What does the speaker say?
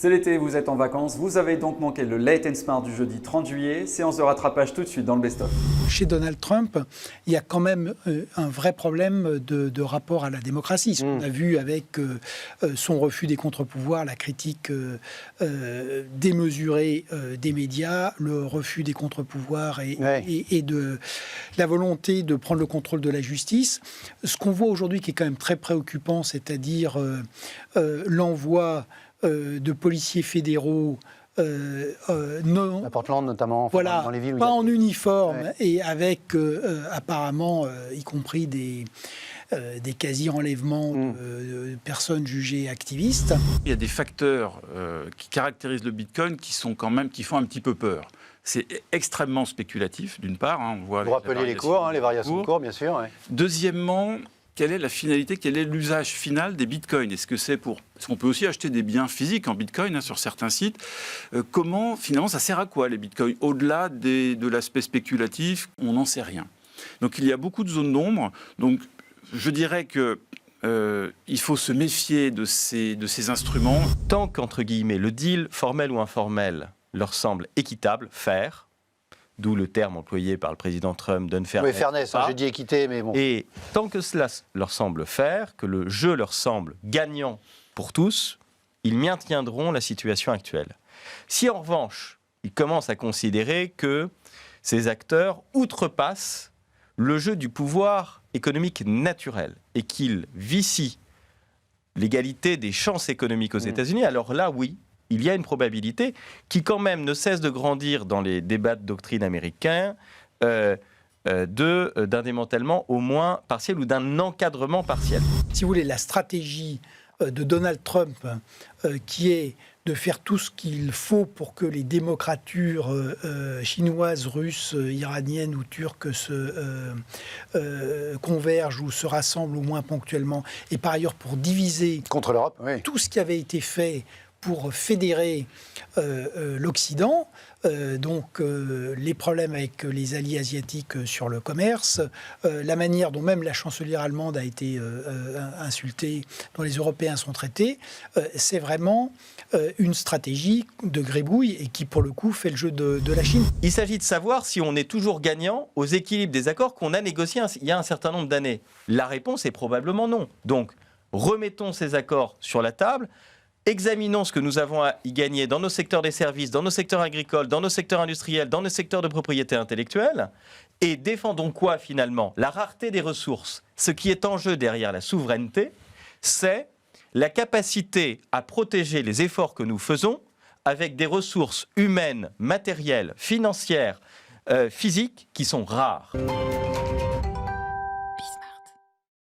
C'est l'été, vous êtes en vacances, vous avez donc manqué le Late and Smart du jeudi 30 juillet. Séance de rattrapage tout de suite dans le best-of. Chez Donald Trump, il y a quand même un vrai problème de rapport à la démocratie. Ce qu'on a vu avec son refus des contre-pouvoirs, la critique démesurée des médias, le refus des contre-pouvoirs et de la volonté de prendre le contrôle de la justice. Ce qu'on voit aujourd'hui qui est quand même très préoccupant, c'est-à-dire l'envoi de policiers fédéraux à Portland notamment, voilà, dans les villes où pas il y a... en uniforme et avec apparemment, y compris des quasi-enlèvements de personnes jugées activistes. Il y a des facteurs qui caractérisent le Bitcoin qui font un petit peu peur. C'est extrêmement spéculatif, d'une part. On voit Vous rappelez les cours, les variations de cours, bien sûr. Ouais. Deuxièmement, quelle est la finalité, quel est l'usage final des bitcoins? Est-ce que c'est pour... Parce qu'on peut aussi acheter des biens physiques en bitcoin sur certains sites. Comment, finalement, ça sert à quoi les bitcoins? Au-delà de l'aspect spéculatif, on n'en sait rien. Donc il y a beaucoup de zones d'ombre. Donc je dirais que il faut se méfier de ces instruments. Tant qu'entre guillemets, le deal, formel ou informel, leur semble équitable, fair, d'où le terme employé par le président Trump d'unfairness. Oui, fairness, j'ai dit équité, mais bon. Et tant que cela leur semble fair, que le jeu leur semble gagnant pour tous, ils maintiendront la situation actuelle. Si en revanche, ils commencent à considérer que ces acteurs outrepassent le jeu du pouvoir économique naturel et qu'ils vicient l'égalité des chances économiques aux États-Unis, alors là, oui, il y a une probabilité qui quand même ne cesse de grandir dans les débats de doctrine américains d'un démantèlement au moins partiel ou d'un encadrement partiel. Si vous voulez, la stratégie de Donald Trump qui est de faire tout ce qu'il faut pour que les démocratures chinoises, russes, iraniennes ou turques se convergent ou se rassemblent au moins ponctuellement, et par ailleurs pour diviser contre l'Europe, oui. Tout ce qui avait été fait pour fédérer l'Occident, donc les problèmes avec les alliés asiatiques sur le commerce, la manière dont même la chancelière allemande a été insultée, dont les Européens sont traités, c'est vraiment une stratégie de gribouille et qui, pour le coup, fait le jeu de la Chine. Il s'agit de savoir si on est toujours gagnant aux équilibres des accords qu'on a négociés il y a un certain nombre d'années. La réponse est probablement non. Donc, remettons ces accords sur la table. Examinons ce que nous avons à y gagner dans nos secteurs des services, dans nos secteurs agricoles, dans nos secteurs industriels, dans nos secteurs de propriété intellectuelle, et défendons quoi finalement? La rareté des ressources. Ce qui est en jeu derrière la souveraineté, c'est la capacité à protéger les efforts que nous faisons avec des ressources humaines, matérielles, financières, physiques qui sont rares.